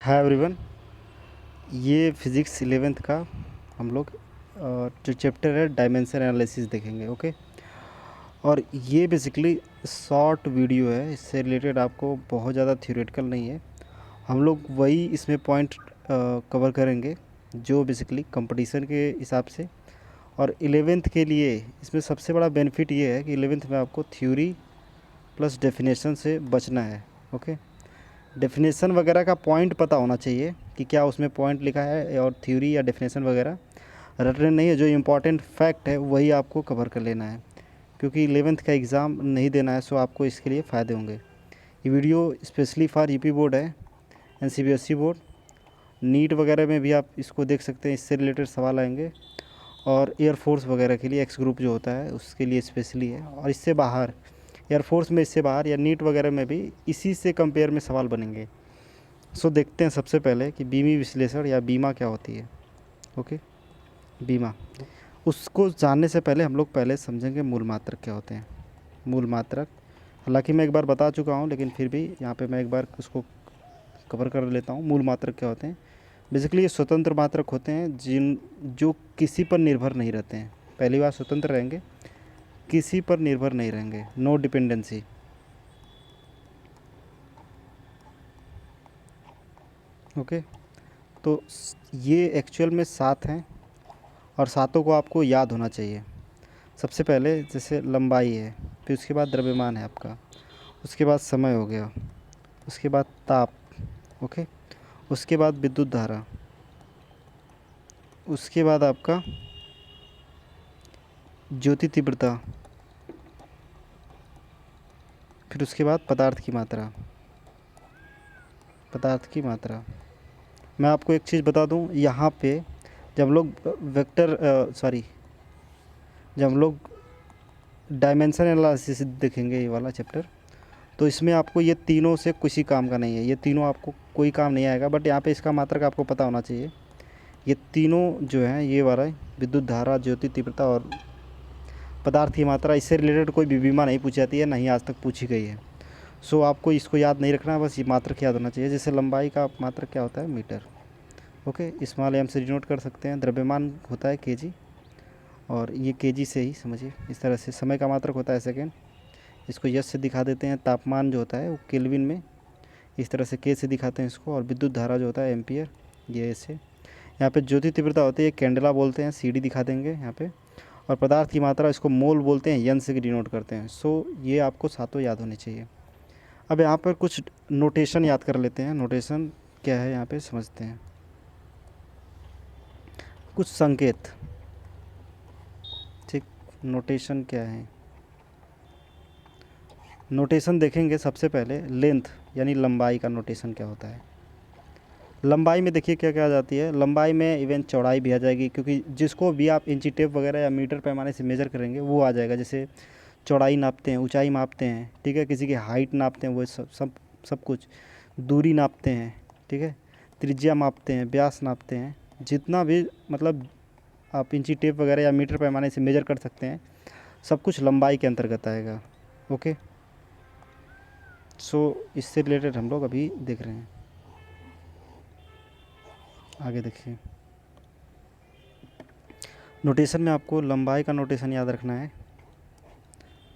Hi everyone. ये physics 11th का हम लोग जो चैप्टर है डायमेंशन एनालिसिस देखेंगे। ओके। और ये बेसिकली शॉर्ट वीडियो है, इससे रिलेटेड आपको बहुत ज़्यादा थ्योरेटिकल नहीं है। हम लोग वही इसमें पॉइंट कवर करेंगे जो बेसिकली कंपटीशन के हिसाब से। और 11th के लिए इसमें सबसे बड़ा बेनिफिट ये है कि 11th में आपको थ्योरी प्लस डेफिनेशन से बचना है। ओके। डेफिनेशन वगैरह का पॉइंट पता होना चाहिए कि क्या उसमें पॉइंट लिखा है, और थ्योरी या डेफिनेशन वगैरह रटने नहीं है। जो इम्पोर्टेंट फैक्ट है वही आपको कवर कर लेना है, क्योंकि 11th का एग्ज़ाम नहीं देना है। सो आपको इसके लिए फ़ायदे होंगे। ये video specially for UP board है एंड सीबीएसई बोर्ड। नीट वगैरह में भी आप इसको देख सकते हैं, इससे रिलेटेड सवाल आएंगे। और एयरफोर्स वगैरह के लिए एक्स ग्रुप जो होता है उसके लिए स्पेशली है। और इससे बाहर एयरफोर्स में, इससे बाहर या नीट वगैरह में भी इसी से कंपेयर में सवाल बनेंगे। सो देखते हैं सबसे पहले कि बीमी विश्लेषण या बीमा क्या होती है। ओके। बीमा, उसको जानने से पहले हम लोग पहले समझेंगे मूल मात्रक क्या होते हैं। मूल मात्रक, हालांकि मैं एक बार बता चुका हूँ, लेकिन फिर भी यहाँ पे मैं एक बार उसको कवर कर लेता हूँ। मूल मात्रक क्या होते हैं? बेसिकली ये स्वतंत्र मात्रक होते हैं जो किसी पर निर्भर नहीं रहते हैं। पहली बार स्वतंत्र रहेंगे, किसी पर निर्भर नहीं रहेंगे, नो डिपेंडेंसी। ओके। तो ये एक्चुअल में 7 हैं, और सातों को आपको याद होना चाहिए। सबसे पहले जैसे लंबाई है, फिर उसके बाद द्रव्यमान है आपका, उसके बाद समय हो गया, उसके बाद ताप। ओके। उसके बाद विद्युत धारा, उसके बाद आपका ज्योति तीव्रता, फिर उसके बाद पदार्थ की मात्रा। पदार्थ की मात्रा, मैं आपको एक चीज़ बता दूं यहाँ पे। जब हम लोग वेक्टर सॉरी जब हम लोग डायमेंशन एनालिसिस देखेंगे, ये वाला चैप्टर, तो इसमें आपको ये तीनों से किसी काम का नहीं है। ये तीनों आपको कोई काम नहीं आएगा, बट यहाँ पे इसका मात्रक आपको पता होना चाहिए। ये तीनों जो हैं, ये वाला विद्युत धारा, ज्योति तीव्रता और पदार्थ की मात्रा, इससे रिलेटेड कोई भी बीमा नहीं पूछी जाती है, नहीं आज तक पूछी गई है। सो आपको इसको याद नहीं रखना, बस ये मात्रक याद होना चाहिए। जैसे लंबाई का मात्रक क्या होता है? मीटर। ओके। स्मॉल एम से डिनोट कर सकते हैं। द्रव्यमान होता है केजी, और ये केजी से ही समझिए इस तरह से। समय का मात्रक होता है सेकेंड, इसको यस से दिखा देते हैं। तापमान जो होता है वो केल्विन में, इस तरह से के से दिखाते हैं इसको। और विद्युत धारा जो होता है एम्पियर, ये ऐसे। यहाँ पे ज्योति तीव्रता होती है, कैंडला बोलते हैं, सीडी दिखा देंगे यहाँ पे। और पदार्थ की मात्रा, इसको मोल बोलते हैं, यन से डिनोट करते हैं। सो ये आपको सातों याद होने चाहिए। अब यहाँ पर कुछ नोटेशन याद कर लेते हैं। नोटेशन क्या है यहाँ पे समझते हैं। कुछ संकेत, ठीक। नोटेशन क्या है? नोटेशन देखेंगे सबसे पहले लेंथ यानी लंबाई का नोटेशन क्या होता है। लंबाई में देखिए क्या क्या आ जाती है। लंबाई में इवन चौड़ाई भी आ जाएगी, क्योंकि जिसको भी आप इंची टेप वगैरह या मीटर पैमाने से मेज़र करेंगे वो आ जाएगा। जैसे चौड़ाई नापते हैं, ऊंचाई मापते हैं, ठीक है, किसी की हाइट नापते हैं, वो सब सब सब कुछ। दूरी नापते हैं, ठीक है, त्रिज्या मापते हैं, व्यास नापते हैं, जितना भी मतलब आप इंची टेप वगैरह या मीटर पैमाने से मेज़र कर सकते हैं, सब कुछ लंबाई के अंतर्गत आएगा। ओके। सो इससे रिलेटेड हम लोग अभी देख रहे हैं। आगे देखिए। नोटेशन में आपको लंबाई का नोटेशन याद रखना है।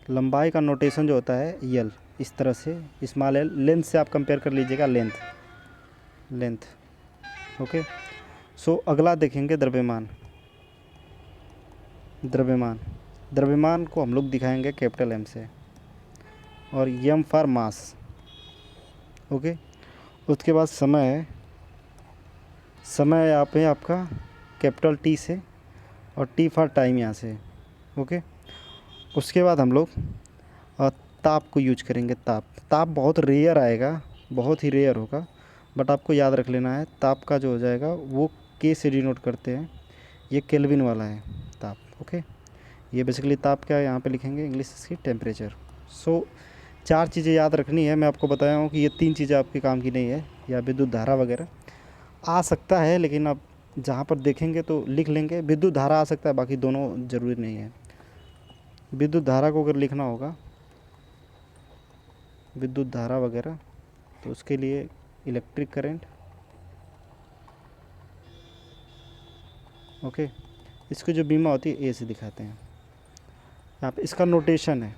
लंबाई का नोटेशन जो होता है यल, इस तरह से स्मॉल एल। लेंथ से आप कंपेयर कर लीजिएगा, लेंथ लेंथ। ओके। सो अगला देखेंगे द्रव्यमान। द्रव्यमान द्रव्यमान को हम लोग दिखाएंगे कैपिटल एम से, और एम फॉर मास। ओके। उसके बाद समय है। समय यहाँ पे आपका कैपिटल टी से, और टी फॉर टाइम यहाँ से। ओके। उसके बाद हम लोग ताप को यूज करेंगे। ताप ताप बहुत रेयर आएगा, बहुत ही रेयर होगा, बट आपको याद रख लेना है। ताप का जो हो जाएगा वो के से डिनोट करते हैं, ये केल्विन वाला है ताप। ओके। ये बेसिकली ताप क्या है, यहाँ पे लिखेंगे इंग्लिश इसकी टेम्परेचर। सो 4 चीज़ें याद रखनी है। मैं आपको बताया हूँ कि ये 3 चीज़ें आपके काम की नहीं है, या विद्युत धारा वगैरह आ सकता है, लेकिन आप जहाँ पर देखेंगे तो लिख लेंगे। विद्युत धारा आ सकता है, बाकी दोनों ज़रूरी नहीं है। विद्युत धारा को अगर लिखना होगा, विद्युत धारा वगैरह, तो उसके लिए इलेक्ट्रिक करंट, ओके। इसकी जो बीमा होती है ए से दिखाते हैं। यहाँ पे इसका नोटेशन है,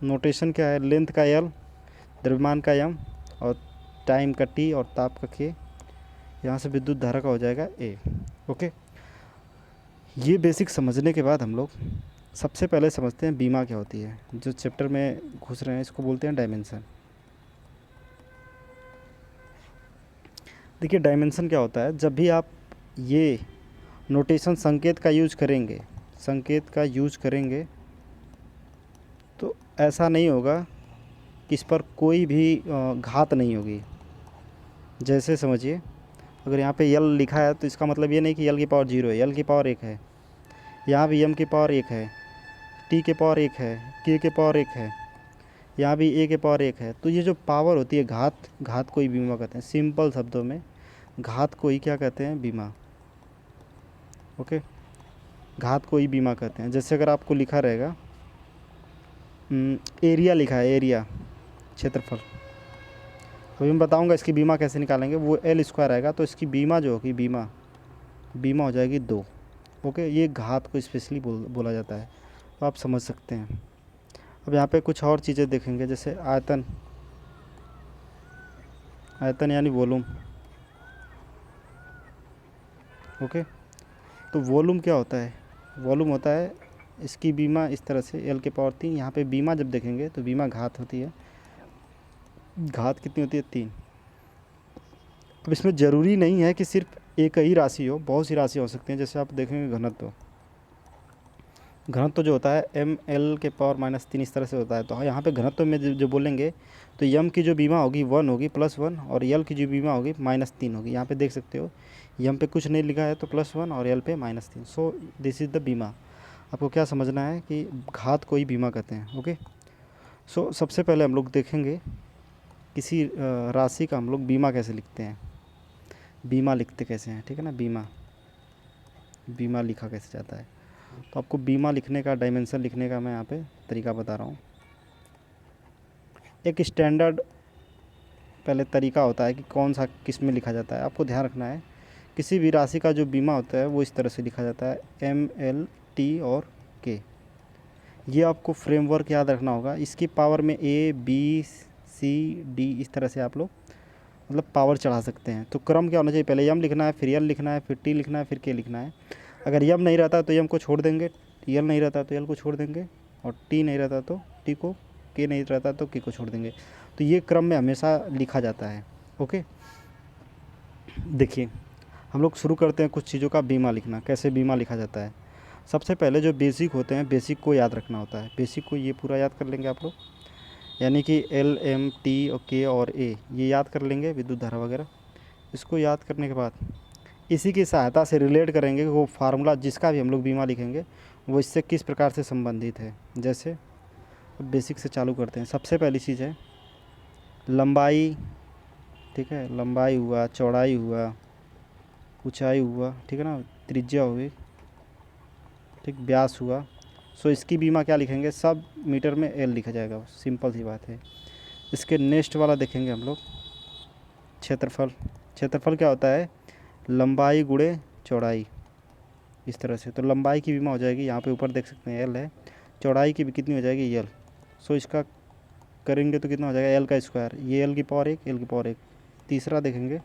नोटेशन क्या है, लेंथ का एल, द्रव्यमान का एम, और टाइम का टी, और ताप का के। यहाँ से विद्युत धारा का हो जाएगा ए। ओके, ये बेसिक समझने के बाद हम लोग सबसे पहले समझते हैं बीमा क्या होती है। जो चैप्टर में घुस रहे हैं इसको बोलते हैं डायमेंशन। देखिए डायमेंशन क्या होता है, जब भी आप ये नोटेशन संकेत का यूज करेंगे, संकेत का यूज करेंगे, तो ऐसा नहीं होगा कि इस पर कोई भी घात नहीं होगी। जैसे समझिए, अगर यहाँ पे यल लिखा है तो इसका मतलब ये नहीं कि यल की पावर 0 है, यल की पावर 1 है। यहाँ भी एम की पावर 1 है, टी के पावर 1 है, के के पावर 1 है, यहाँ भी ए के पावर 1 है। तो ये जो पावर होती है घात, घात को ही बीमा कहते हैं। सिंपल शब्दों में घात को ही क्या कहते हैं, बीमा। ओके, घात को ही बीमा कहते हैं। जैसे अगर आपको लिखा रहेगा एरिया लिखा है, एरिया क्षेत्रफल, अभी मैं बताऊंगा इसकी बीमा कैसे निकालेंगे। वो एल स्क्वायर आएगा, तो इसकी बीमा जो होगी, बीमा बीमा हो जाएगी 2। ओके, ये घात को स्पेशली बोला जाता है, तो आप समझ सकते हैं। अब यहाँ पे कुछ और चीज़ें देखेंगे, जैसे आयतन, आयतन यानी वॉल्यूम। ओके, तो वॉल्यूम क्या होता है, वॉल्यूम होता है, इसकी बीमा इस तरह से एल के पावर 3। यहाँ पे बीमा जब देखेंगे तो बीमा घात होती है, घात कितनी होती है, 3। अब इसमें ज़रूरी नहीं है कि सिर्फ एक ही राशि हो, बहुत सी राशि हो सकती हैं। जैसे आप देखेंगे घनत्व, घनत्व जो होता है एम एल के पावर -3 इस तरह से होता है। तो यहाँ पे घनत्व में जो बोलेंगे तो यम की जो बीमा होगी 1 होगी, +1, और यल की जो बीमा होगी -3 होगी। यहाँ पे देख सकते हो यम पे कुछ नहीं लिखा है तो +1 और यल पे -3। सो दिस इज़ द बीमा। आपको क्या समझना है कि घात को ही बीमा कहते हैं। ओके, सो सबसे पहले हम लोग देखेंगे किसी राशि का हम लोग बीमा कैसे लिखते हैं, बीमा लिखते कैसे हैं, ठीक है ना। बीमा, बीमा लिखा कैसे जाता है, तो आपको बीमा लिखने का, डायमेंशन लिखने का मैं यहाँ पे तरीका बता रहा हूँ। एक स्टैंडर्ड पहले तरीका होता है कि कौन सा किस में लिखा जाता है। आपको ध्यान रखना है, किसी भी राशि का जो बीमा होता है वो इस तरह से लिखा जाता है, एम एल टी और के। ये आपको फ्रेमवर्क याद रखना होगा। इसकी पावर में ए बी सी डी इस तरह से आप लोग मतलब पावर चढ़ा सकते हैं। तो क्रम क्या होना चाहिए, पहले यम लिखना है, फिर यल लिखना है, फिर टी लिखना है, फिर के लिखना है। अगर यम नहीं रहता तो यम को छोड़ देंगे, यल नहीं रहता तो यल को छोड़ देंगे, और टी नहीं रहता तो टी को, के नहीं रहता तो के को छोड़ देंगे। तो ये क्रम में हमेशा लिखा जाता है। ओके, देखिए हम लोग शुरू करते हैं कुछ चीज़ों का बीमा लिखना। कैसे बीमा लिखा जाता है, सबसे पहले जो बेसिक होते हैं, बेसिक को याद रखना होता है। बेसिक को ये पूरा याद कर लेंगे आप लोग, यानी कि एल एम टी और के और ए, ये याद कर लेंगे, विद्युत धारा वगैरह। इसको याद करने के बाद इसी की सहायता से रिलेट करेंगे कि वो फार्मूला जिसका भी हम लोग बीमा लिखेंगे वो इससे किस प्रकार से संबंधित है। जैसे बेसिक से चालू करते हैं। सबसे पहली चीज़ है लंबाई, ठीक है, लंबाई हुआ, चौड़ाई हुआ, ऊंचाई हुआ, ठीक है ना, त्रिज्या हुई, ठीक, व्यास हुआ। सो इसकी बीमा क्या लिखेंगे, सब मीटर में एल लिखा जाएगा, सिंपल सी बात है। इसके नेक्स्ट वाला देखेंगे हम लोग क्षेत्रफल। क्षेत्रफल क्या होता है, लंबाई गुणे चौड़ाई, इस तरह से। तो लंबाई की बीमा हो जाएगी, यहाँ पे ऊपर देख सकते हैं एल है, चौड़ाई की भी कितनी हो जाएगी, एल। सो इसका करेंगे तो कितना हो जाएगा, एल का स्क्वायर, ये एल की पावर 1, एल की पावर 1। तीसरा देखेंगे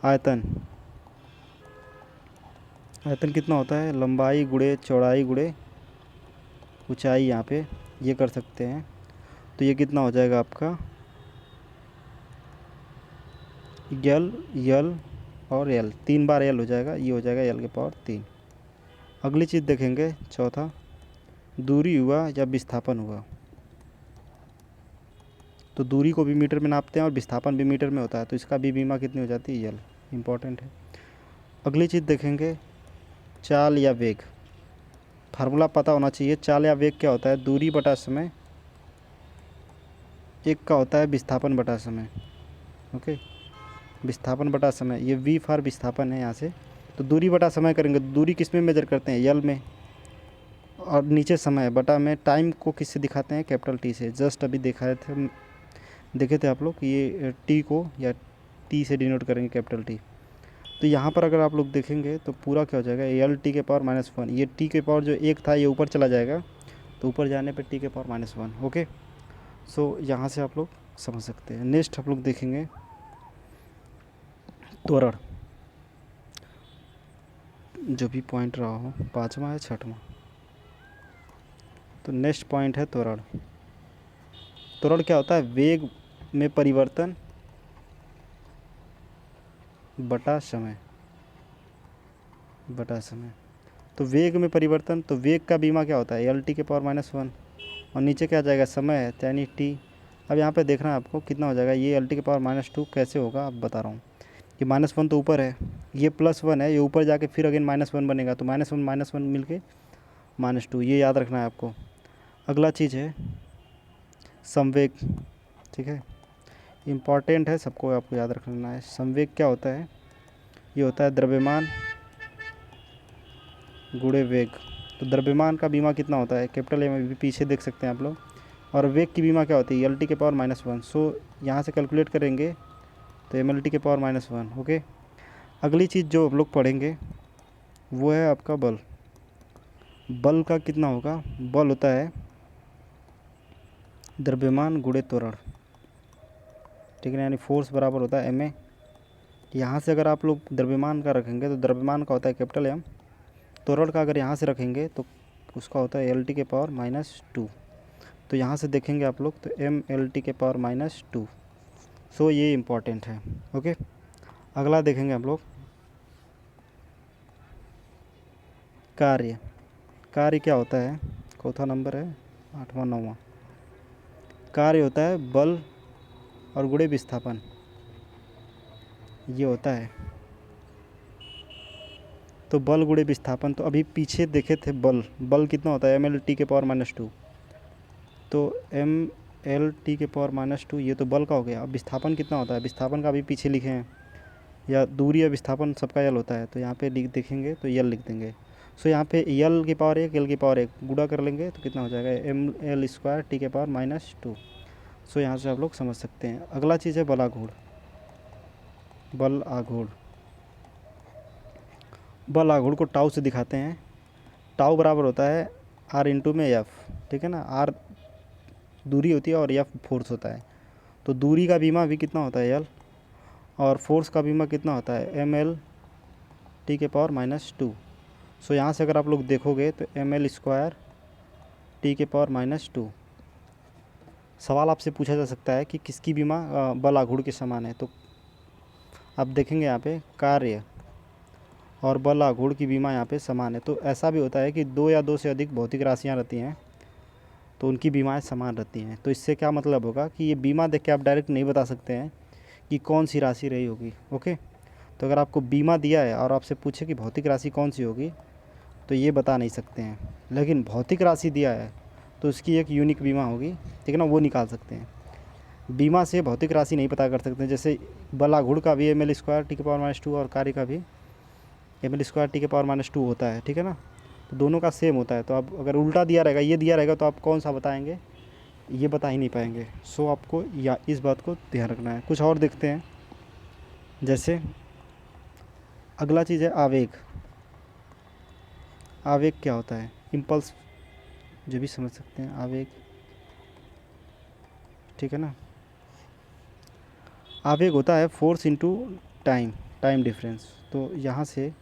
आयतन। आयतन कितना होता है, लंबाई गुणे चौड़ाई गुणे ऊंचाई, यहाँ पे ये कर सकते हैं। तो ये कितना हो जाएगा आपका, यल यल और एल, 3 बार एल हो जाएगा, ये हो जाएगा एल के पावर 3। अगली चीज़ देखेंगे, चौथा दूरी हुआ या विस्थापन हुआ। तो दूरी को भी मीटर में नापते हैं और विस्थापन भी मीटर में होता है, तो इसका भी बीमा कितनी हो जाती है, यल, इम्पॉर्टेंट है। अगली चीज़ देखेंगे चाल या वेग। फार्मूला पता होना चाहिए, चाल या वेग क्या होता है, दूरी बटा समय, एक का होता है विस्थापन बटा समय। ओके, विस्थापन बटा समय, ये वी फॉर विस्थापन है यहाँ से। तो दूरी बटा समय करेंगे, दूरी किस में मेजर करते हैं, यल में, और नीचे समय बटा में, टाइम को किससे दिखाते हैं, कैपिटल टी से। जस्ट अभी देखे थे आप लोग, ये टी को या टी से डिनोट करेंगे, कैपिटल टी। तो यहाँ पर अगर आप लोग देखेंगे तो पूरा क्या हो जाएगा, एल टी के पावर -1, ये टी के पावर जो एक था ये ऊपर चला जाएगा, तो ऊपर जाने पे टी के पावर -1। ओके, सो यहाँ से आप लोग समझ सकते हैं। नेक्स्ट आप लोग देखेंगे त्वरण, जो भी पॉइंट रहा हो, 5वां या 6वां। तो नेक्स्ट पॉइंट है त्वरण। त्वरण क्या होता है, वेग में परिवर्तन बटा समय, तो वेग में परिवर्तन, तो वेग का बीमा क्या होता है, एल टी के पावर -1, और नीचे क्या आ जाएगा, समय है यानी टी। अब यहाँ पे देखना है आपको कितना हो जाएगा, ये एल टी के पावर -2 कैसे होगा अब बता रहा हूँ। ये -1 तो ऊपर है, ये +1 है, ये ऊपर जाके फिर अगेन -1 बनेगा, तो -1 मिल के -2, ये याद रखना है आपको। अगला चीज़ है संवेग, ठीक है, इम्पॉर्टेंट है, सबको आपको याद रखना है। संवेग क्या होता है, ये होता है द्रव्यमान गुणे वेग। तो द्रव्यमान का बीमा कितना होता है, कैपिटल एम, भी पीछे देख सकते हैं आप लोग। और वेग की बीमा क्या होती है, एल टी के पावर -1। सो यहाँ से कैलकुलेट करेंगे तो एम एल टी के पावर -1। ओके, अगली चीज़ जो हम लोग पढ़ेंगे वो है आपका बल। बल का कितना होगा, बल होता है द्रव्यमान गुणे त्वरण, ठीक है, यानी फोर्स बराबर होता है एम ए। यहाँ से अगर आप लोग द्रव्यमान का रखेंगे तो द्रव्यमान का होता है कैपिटल एम, त्वरण का अगर यहाँ से रखेंगे तो उसका होता है एल टी के पावर -2। तो यहाँ से देखेंगे आप लोग तो एम एल टी के पावर -2। सो ये इम्पॉर्टेंट है। ओके, अगला देखेंगे हम लोग कार्य। कार्य क्या होता है, चौथा नंबर है, 8वां 9वां। कार्य होता है बल और गुणे विस्थापन, ये होता है। तो बल गुणे विस्थापन, तो अभी पीछे देखे थे बल, बल कितना होता है एम एल टी के पावर -2, तो एम एल टी के पावर -2 ये तो बल का हो गया। अब विस्थापन कितना होता है, विस्थापन का अभी पीछे लिखे हैं, या दूरी या विस्थापन सबका यल होता है, तो यहाँ पे लिख देखेंगे तो यल लिख देंगे। सो यहाँ पे यल की पावर 1 एल की पावर 1 गुणा कर लेंगे तो कितना हो जाएगा, एम एल स्क्वायर टी के पावर -2। सो यहाँ से आप लोग समझ सकते हैं। अगला चीज़ है बल आघूर्ण। बल आघूर्ण, बल आघूर्ण को टाउ से दिखाते हैं। टाउ बराबर होता है आर इंटू में एफ, ठीक है ना, आर दूरी होती है और एफ फोर्स होता है। तो दूरी का बीमा भी कितना होता है एल, और फोर्स का बीमा कितना होता है एम एल टी के पावर -2। सो यहाँ से अगर आप लोग देखोगे तो एम एल स्क्वायर टी के पावर -2। सवाल आपसे पूछा जा सकता है कि किसकी बीमा बल आघूर्ण के समान है, तो आप देखेंगे यहाँ पे कार्य और बल आघूर्ण की बीमा यहाँ पे समान है। तो ऐसा भी होता है कि 2 या 2 से अधिक भौतिक राशियाँ रहती हैं तो उनकी बीमाएँ समान रहती हैं। तो इससे क्या मतलब होगा कि ये बीमा देख के आप डायरेक्ट नहीं बता सकते हैं कि कौन सी राशि रही होगी। ओके, तो अगर आपको बीमा दिया है और आपसे पूछे कि भौतिक राशि कौन सी होगी तो ये बता नहीं सकते हैं, लेकिन भौतिक राशि दिया है तो उसकी एक यूनिक बीमा होगी, ठीक है ना, वो निकाल सकते हैं। बीमा से भौतिक राशि नहीं पता कर सकते, जैसे बल आघूर्ण का भी एम एल स्क्वायर टी के पावर -2 और कार्य का भी एम एल स्क्वायर टी के पावर -2 होता है, ठीक है ना, तो दोनों का सेम होता है। तो आप अगर उल्टा दिया रहेगा, ये दिया रहेगा, तो आप कौन सा बताएंगे, ये बता ही नहीं पाएंगे। सो आपको या इस बात को ध्यान रखना है। कुछ और देखते हैं, जैसे अगला चीज़ है आवेग। आवेग क्या होता है, इम्पल्स, जो भी समझ सकते हैं आवेग, ठीक है ना। आवेग होता है force into time, time difference. तो यहाँ से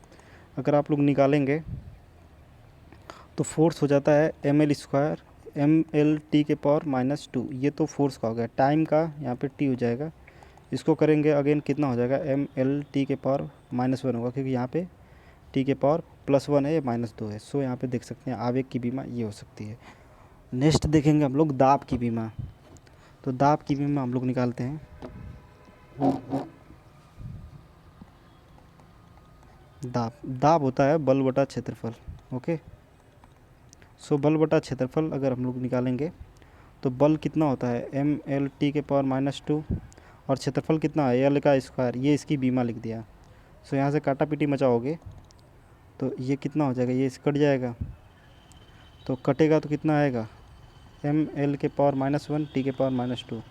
अगर आप लोग निकालेंगे तो फोर्स हो जाता है M L square M L T के पावर -2, ये तो फोर्स का हो गया। टाइम का यहाँ पे टी हो जाएगा, इसको करेंगे अगेन कितना हो जाएगा, एम एल टी के पावर -1 होगा, क्योंकि यहाँ पे टी के पावर +1 है, ये -2 है। सो यहाँ पे देख सकते हैं आवेग की बीमा ये हो सकती है। नेक्स्ट देखेंगे हम लोग दाब की बीमा। तो दाब की बीमा हम लोग निकालते हैं। दाब, दाब होता है बल बटा क्षेत्रफल। ओके, सो बल बटा क्षेत्रफल अगर हम लोग निकालेंगे तो बल कितना होता है एम एल टी के पावर -2, और क्षेत्रफल कितना है एल का स्क्वायर, ये इसकी बीमा लिख दिया। सो यहाँ से काटा पीटी मचाओगे तो ये कितना हो जाएगा, ये कट जाएगा, तो कटेगा तो कितना आएगा, एम एल के पावर -1 टी के पावर -2।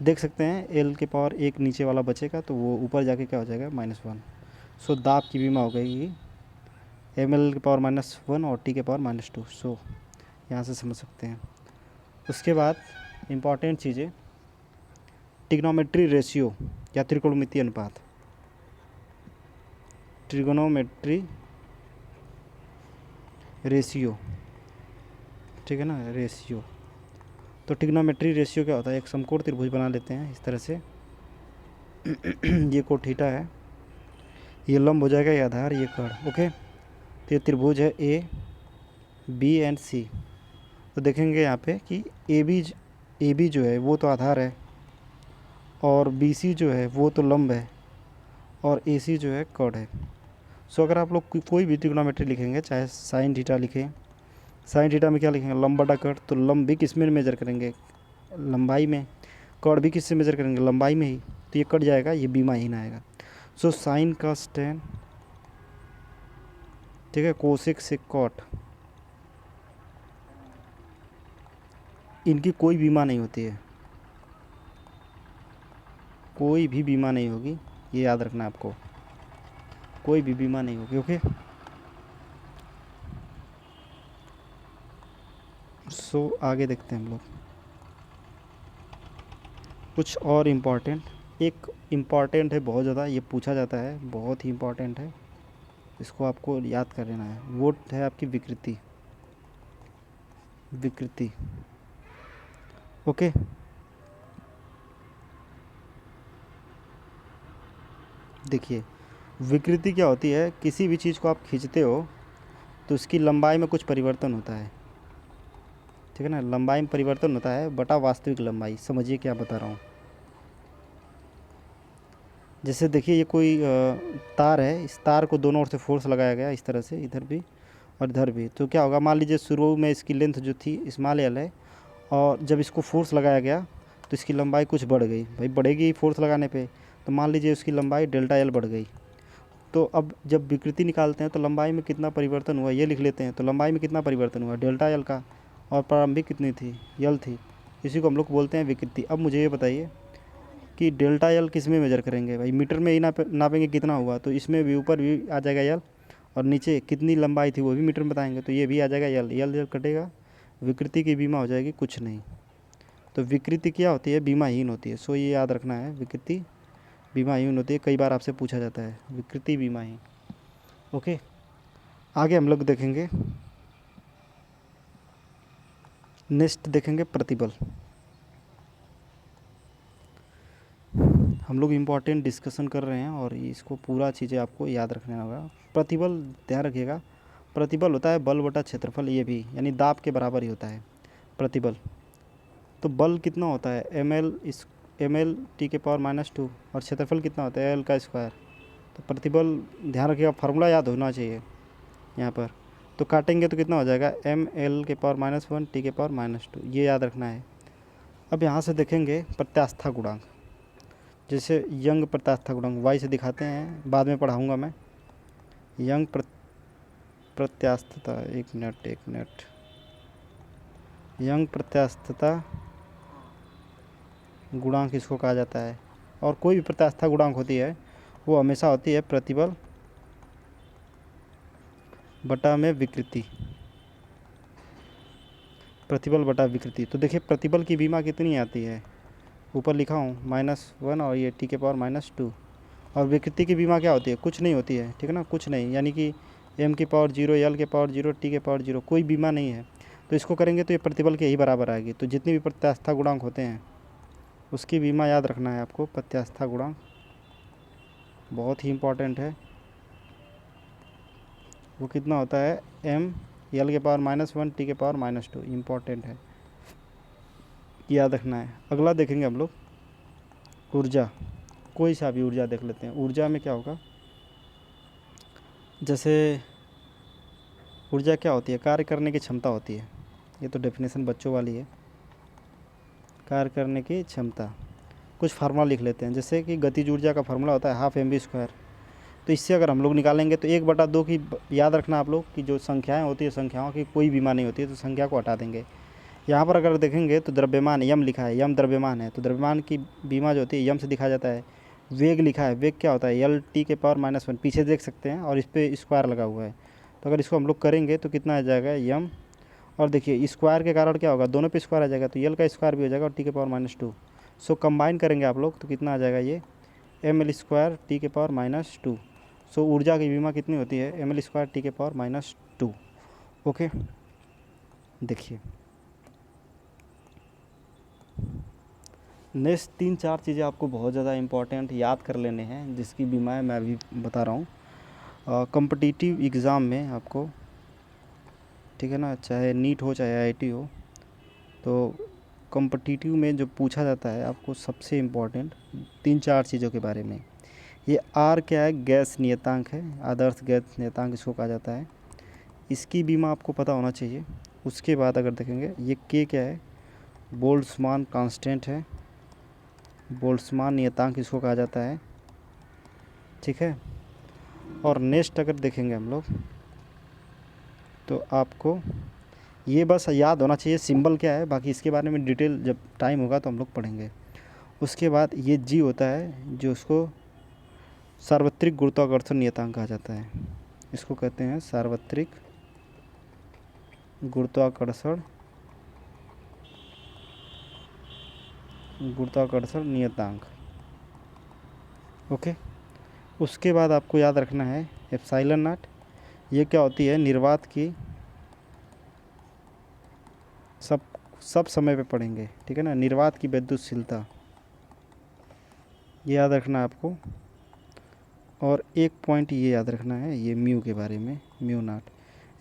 देख सकते हैं एल के पावर एक नीचे वाला बचेगा तो वो ऊपर जाके क्या हो जाएगा, -1। सो दाब की बीमा हो गई ml के पावर -1 और t के पावर -2। सो यहाँ से समझ सकते हैं। उसके बाद इम्पॉर्टेंट चीज़ें, ट्रिग्नोमेट्री रेशियो या त्रिकोणमितीय अनुपात, ट्रिग्नोमेट्री रेशियो, ठीक है ना, रेशियो। तो ट्रिग्नोमेट्री रेशियो क्या होता है, एक समकोण त्रिभुज बना लेते हैं इस तरह से ये कोण थीटा है, ये लंब हो जाएगा, ये आधार, ये कर्ण, ओके। तो ये त्रिभुज है ए बी एंड सी। तो देखेंगे यहाँ पे कि ए बी जो है वो तो आधार है, और बी सी जो है वो तो लंब है, और ए सी जो है कर्ण है। सो अगर आप लोग कोई भी ट्रिग्नोमेट्री लिखेंगे, चाहे साइन थीटा लिखें, साइन थीटा में क्या लिखेंगे, लंब बटा कर्ण, तो लंब भी किस में मेजर करेंगे, लंबाई में, कर्ण भी किससे मेजर करेंगे, लंबाई में ही। तो ये कट जाएगा, ये बीमाहीन आएगा। सो साइन का tan, ठीक है, कोसेक से कॉट, इनकी कोई बीमा नहीं होती है, कोई भी बीमा नहीं होगी, ये याद रखना है आपको, कोई भी बीमा नहीं होगी, ओके। सो आगे देखते हैं हम लोग कुछ और इम्पॉर्टेंट, एक इम्पॉर्टेंट है बहुत ज़्यादा, ये पूछा जाता है, बहुत ही इम्पॉर्टेंट है, इसको आपको याद कर लेना है। वो है आपकी विकृति, विकृति, ओके। देखिए विकृति क्या होती है, किसी भी चीज़ को आप खींचते हो तो उसकी लंबाई में कुछ परिवर्तन होता है, ठीक है ना, लंबाई में परिवर्तन होता है बटा वास्तविक लंबाई। समझिए क्या बता रहा हूँ। जैसे देखिए ये कोई तार है, इस तार को दोनों ओर से फोर्स लगाया गया इस तरह से, इधर भी और इधर भी। तो क्या होगा, मान लीजिए शुरू में इसकी लेंथ जो थी स्मॉल एल है, और जब इसको फोर्स लगाया गया तो इसकी लंबाई कुछ बढ़ गई, भाई बढ़ेगी फोर्स लगाने पे, तो मान लीजिए उसकी लंबाई डेल्टा एल बढ़ गई। तो अब जब विकृति निकालते हैं तो लंबाई में कितना परिवर्तन हुआ ये लिख लेते हैं। तो लंबाई में कितना परिवर्तन हुआ, डेल्टा एल का, और प्रारंभिक कितनी थी, यल थी, इसी को हम लोग बोलते हैं विकृति। अब मुझे ये बताइए कि डेल्टा एल किस में मेजर करेंगे, भाई मीटर में ही नापेंगे कितना हुआ, तो इसमें भी ऊपर भी आ जाएगा यल, और नीचे कितनी लंबाई थी वो भी मीटर में बताएंगे, तो ये भी आ जाएगा यल, यल जब कटेगा विकृति की बीमा हो जाएगी कुछ नहीं। तो विकृति क्या होती है, बीमाहीन होती है। सो ये याद रखना है, विकृति बीमाहीन होती है, कई बार आपसे पूछा जाता है विकृति बीमाहीन, ओके। आगे हम लोग देखेंगे, नेक्स्ट देखेंगे प्रतिबल। हम लोग इम्पॉर्टेंट डिस्कशन कर रहे हैं और इसको पूरा चीज़ें आपको याद रखना होगा। प्रतिबल ध्यान रखिएगा, प्रतिबल होता है बल बटा क्षेत्रफल, ये भी यानी दाब के बराबर ही होता है प्रतिबल। तो बल कितना होता है, एम एल टी के पावर -2, और क्षेत्रफल कितना होता है, एल का स्क्वायर। तो प्रतिबल ध्यान रखिएगा, फार्मूला याद होना चाहिए यहाँ पर। तो काटेंगे तो कितना हो जाएगा, एम एल के पावर -1 टी के पावर -2, ये याद रखना है। अब यहाँ से देखेंगे प्रत्यास्था गुणांक, जैसे यंग प्रत्यास्था गुणांक वाई से दिखाते हैं, बाद में पढ़ाऊँगा मैं। यंग प्रत्यास्थता, एक मिनट, यंग प्रत्यास्थता गुणांक इसको कहा जाता है। और कोई भी प्रत्यास्था गुणांक होती है वो हमेशा होती है प्रतिबल बटा में विकृति, प्रतिबल बटा विकृति। तो देखिए प्रतिबल की बीमा कितनी आती है, ऊपर लिखा हूँ -1 और ये टी के पावर -2। और विकृति की बीमा क्या होती है, कुछ नहीं होती है, ठीक है ना, कुछ नहीं, यानी कि m की पावर 0, l के पावर 0, t के पावर 0, कोई बीमा नहीं है। तो इसको करेंगे तो ये प्रतिबल के ही बराबर आएगी। तो जितनी भी प्रत्यास्था गुणांक होते हैं उसकी बीमा याद रखना है आपको। प्रत्यास्था गुणांक बहुत ही इम्पॉर्टेंट है, वो कितना होता है, m l के पावर -1 t के पावर -2, इम्पॉर्टेंट है, याद रखना है। अगला देखेंगे हम लोग ऊर्जा, कोई सा भी ऊर्जा देख लेते हैं। ऊर्जा में क्या होगा, जैसे ऊर्जा क्या होती है, कार्य करने की क्षमता होती है, ये तो डेफिनेशन बच्चों वाली है, कार्य करने की क्षमता। कुछ फार्मूला लिख लेते हैं, जैसे कि गतिज ऊर्जा का फार्मूला होता है 12 mv²। तो इससे अगर हम लोग निकालेंगे तो 1/2 की, याद रखना आप लोग कि जो संख्याएं होती है संख्याओं की कोई बीमा नहीं होती है, तो संख्या को हटा देंगे। यहाँ पर अगर देखेंगे तो द्रव्यमान यम लिखा है, यम द्रव्यमान है, तो द्रव्यमान की बीमा जो होती है यम से दिखाया जाता है। वेग लिखा है, वेग क्या होता है एल टी के पावर -1, पीछे देख सकते हैं, और इस पर स्क्वायर लगा हुआ है। तो अगर इसको हम लोग करेंगे तो कितना आ जाएगा यम, और देखिए स्क्वायर के कारण क्या होगा, दोनों पे स्क्वायर आ जाएगा, तो एल का स्क्वायर भी हो जाएगा और टी के पावर -2। सो कंबाइन करेंगे आप लोग तो कितना आ जाएगा ये ml² टी के पावर -2। सो ऊर्जा की विमा कितनी होती है ml² टी के पावर -2। ओके, देखिए नेक्स्ट 3-4 चीज़ें आपको बहुत ज़्यादा इंपॉर्टेंट याद कर लेने हैं, जिसकी बीमाएँ मैं अभी बता रहा हूँ कॉम्पिटिटिव एग्ज़ाम में आपको, ठीक है ना, चाहे नीट हो चाहे आईआईटी हो, तो कॉम्पिटिटिव में जो पूछा जाता है आपको सबसे इम्पोर्टेंट 3-4 चीज़ों के बारे में। ये आर क्या है, गैस नियतांक है, आदर्श गैस नियतांक इसको कहा जाता है, इसकी बीमा आपको पता होना चाहिए। उसके बाद अगर देखेंगे ये के क्या है, बोल्ट्जमान कांस्टेंट है, बोल्ट्जमान नियतांक इसको कहा जाता है, ठीक है। और नेक्स्ट अगर देखेंगे हम लोग तो आपको ये बस याद होना चाहिए सिंबल क्या है, बाकी इसके बारे में डिटेल जब टाइम होगा तो हम लोग पढ़ेंगे। उसके बाद ये जी होता है जो उसको सार्वत्रिक गुरुत्वाकर्षण नियतांक कहा जाता है, इसको कहते हैं सार्वत्रिक गुरुत्वाकर्षण नियतांक। ओके, उसके बाद आपको याद रखना है एप्सिलॉन नॉट, ये क्या होती है निर्वात की, सब समय पे पढ़ेंगे, ठीक है ना, निर्वात की विद्युतशीलता, ये याद रखना है आपको। और एक पॉइंट ये याद रखना है ये म्यू के बारे में, म्यू नॉट,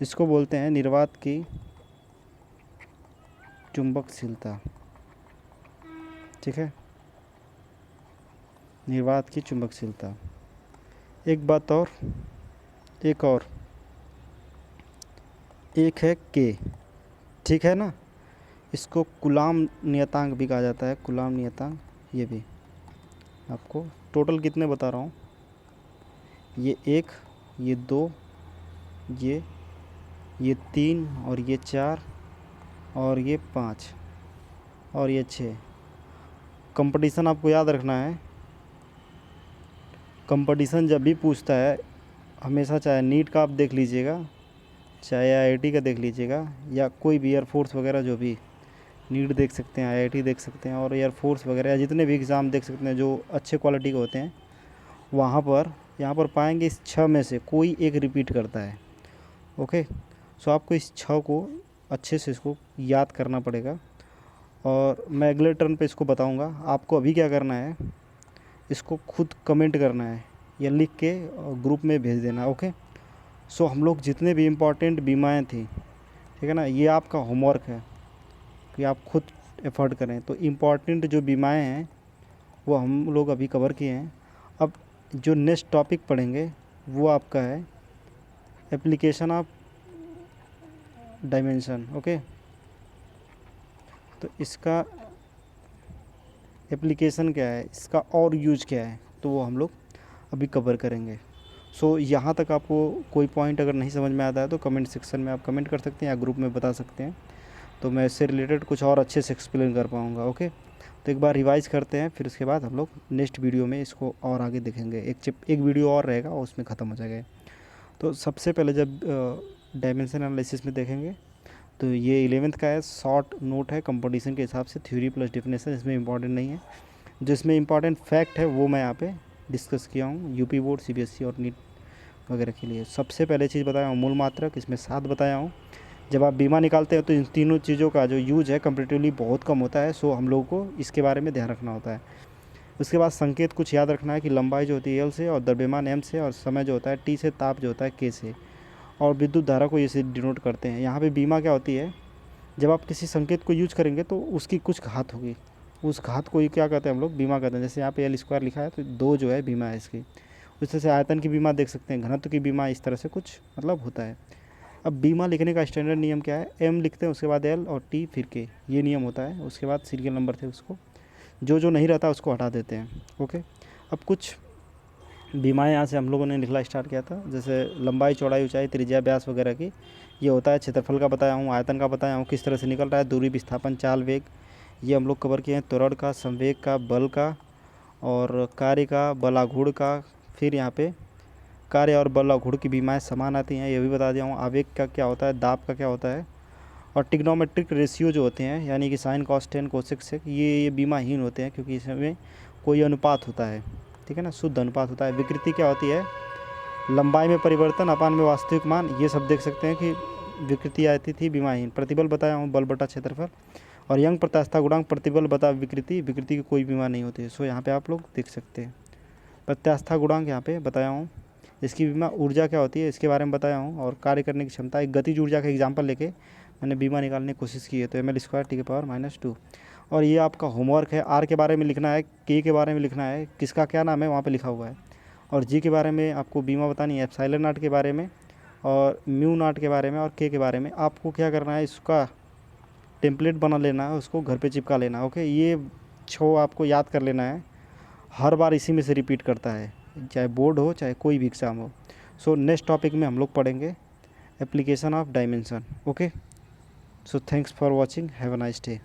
इसको बोलते हैं निर्वात की चुंबकशीलता, ठीक है, निर्वात की चुंबकशीलता। एक बात और, एक है के, ठीक है ना, इसको कूलाम नियतांक भी कहा जाता है, कूलाम नियतांक, ये भी आपको टोटल कितने बता रहा हूँ, ये 1, ये 2, ये 3 और ये 4 और ये 5 और ये 6। कंपटीशन आपको याद रखना है, कंपटीशन जब भी पूछता है हमेशा, चाहे नीट का आप देख लीजिएगा, चाहे आईआईटी का देख लीजिएगा, या कोई भी एयरफोर्स वगैरह, जो भी नीट देख सकते हैं, आईआईटी देख सकते हैं, और एयरफोर्स वगैरह या जितने भी एग्ज़ाम देख सकते हैं जो अच्छे क्वालिटी के होते हैं, वहाँ पर यहाँ पर पाएंगे इस 6 में से कोई एक रिपीट करता है। ओके, सो आपको इस 6 को अच्छे से इसको याद करना पड़ेगा, और मैं अगले टर्न पे इसको बताऊंगा। आपको अभी क्या करना है, इसको खुद कमेंट करना है या लिख के ग्रुप में भेज देना। ओके, सो हम लोग जितने भी इम्पॉर्टेंट बीमाएँ थी, ठीक है ना, ये आपका होमवर्क है कि आप खुद एफर्ट करें। तो इम्पॉर्टेंट जो बीमाएँ हैं वो हम लोग अभी कवर किए हैं। अब जो नेक्स्ट टॉपिक पढ़ेंगे वो आपका है एप्लीकेशन ऑफ डायमेंशन। ओके, तो इसका एप्लीकेशन क्या है, इसका और यूज क्या है, तो वो हम लोग अभी कवर करेंगे। सो यहाँ तक आपको कोई पॉइंट अगर नहीं समझ में आता है तो कमेंट सेक्शन में आप कमेंट कर सकते हैं या ग्रुप में बता सकते हैं, तो मैं इससे रिलेटेड कुछ और अच्छे से एक्सप्लेन कर पाऊँगा। ओके, तो एक बार रिवाइज करते हैं, फिर उसके बाद हम लोग नेक्स्ट वीडियो में इसको और आगे देखेंगे। एक वीडियो और रहेगा और उसमें ख़त्म हो जाएगा। तो सबसे पहले जब डायमेंशन एनालिसिस में देखेंगे तो ये 11th का है, शॉर्ट नोट है कंपटीशन के हिसाब से, थ्योरी प्लस डिफिनेशन, इसमें इंपॉर्टेंट नहीं है। जिसमें इंपॉर्टेंट फैक्ट है वो मैं यहाँ पे डिस्कस किया हूँ यूपी बोर्ड, सीबीएसई और नीट वगैरह के लिए। सबसे पहले चीज़ बताया हूँ मूल मात्रक, इसमें 7 बताया हूँ। जब आप बीमा निकालते हैं तो इन तीनों चीज़ों का जो यूज है कंपेरेटिवली बहुत कम होता है, सो हम लोगों को इसके बारे में ध्यान रखना होता है। उसके बाद संकेत कुछ याद रखना है कि लंबाई जो होती है एल से, और द्रव्यमान एम से, और समय जो होता है टी से, ताप जो होता है के से, और विद्युत धारा को इसे डिनोट करते हैं। यहाँ पे बीमा क्या होती है, जब आप किसी संकेत को यूज करेंगे तो उसकी कुछ घात होगी, उस घात को ही क्या कहते हैं हम लोग बीमा कहते हैं। जैसे यहाँ पे L² लिखा है तो 2 जो है बीमा है इसकी। उस तरह से आयतन की बीमा देख सकते हैं, घनत्व की बीमा, इस तरह से कुछ मतलब होता है। अब बीमा लिखने का स्टैंडर्ड नियम क्या है, M लिखते हैं, उसके बाद L और T फिर K, ये नियम होता है। उसके बाद सीरियल नंबर थे, उसको जो नहीं रहता उसको हटा देते हैं। ओके, अब कुछ बीमाएँ यहाँ से हम लोगों ने लिखना स्टार्ट किया था, जैसे लंबाई, चौड़ाई, ऊंचाई, त्रिज्या, व्यास वगैरह की, ये होता है। क्षेत्रफल का बताया हूँ, आयतन का बताया हूँ, किस तरह से निकल रहा है, दूरी, विस्थापन, चाल, वेग, ये हम लोग कवर किए हैं। त्वरण का, संवेग का, बल का, और कार्य का, बलाघूर्ण का, फिर यहाँ पे कार्य और बलाघूर्ण की बीमाएँ समान आती हैं, ये भी बता दिया हूँ। आवेग का क्या होता है, दाब का क्या होता है, और ट्रिग्नोमेट्रिक रेशियो जो होते हैं यानी कि sine cos tan cosec sec, ये बीमाहीन होते हैं क्योंकि इसमें कोई अनुपात होता है, ठीक है ना, शुद्ध अनुपात होता है। विकृति क्या होती है, लंबाई में परिवर्तन अपान में वास्तविक मान, ये सब देख सकते हैं कि विकृति आती थी बीमाहीन। प्रतिबल बताया हूँ, बल बटा क्षेत्रफल, और यंग प्रत्यास्थता गुणांक प्रतिबल बता विकृति, विकृति की कोई बीमार नहीं होती है। सो यहाँ पे आप लोग देख सकते हैं। प्रत्यास्थता गुणांक यहाँ पे बताया हूँ, इसकी बीमा ऊर्जा क्या होती है इसके बारे में बताया हूँ, और कार्य करने की क्षमता, एक गतिज ऊर्जा का एग्जाम्पल लेके मैंने बीमा निकालने की कोशिश की है। तो ml² T⁻²। और ये आपका होमवर्क है, आर के बारे में लिखना है, के के बारे में लिखना है, किसका क्या नाम है वहाँ पे लिखा हुआ है, और जी के बारे में आपको बीमा बतानी है, एप्सिलॉन नॉट के बारे में, और म्यू नॉट के बारे में, और के बारे में। आपको क्या करना है, इसका टेम्पलेट बना लेना है, उसको घर पे चिपका लेना है। ओके, ये 6 आपको याद कर लेना है, हर बार इसी में से रिपीट करता है, चाहे बोर्ड हो चाहे कोई भी एग्ज़ाम हो। सो नेक्स्ट टॉपिक में हम लोग पढ़ेंगे application of dimension. Okay, so thanks for watching, have a nice day.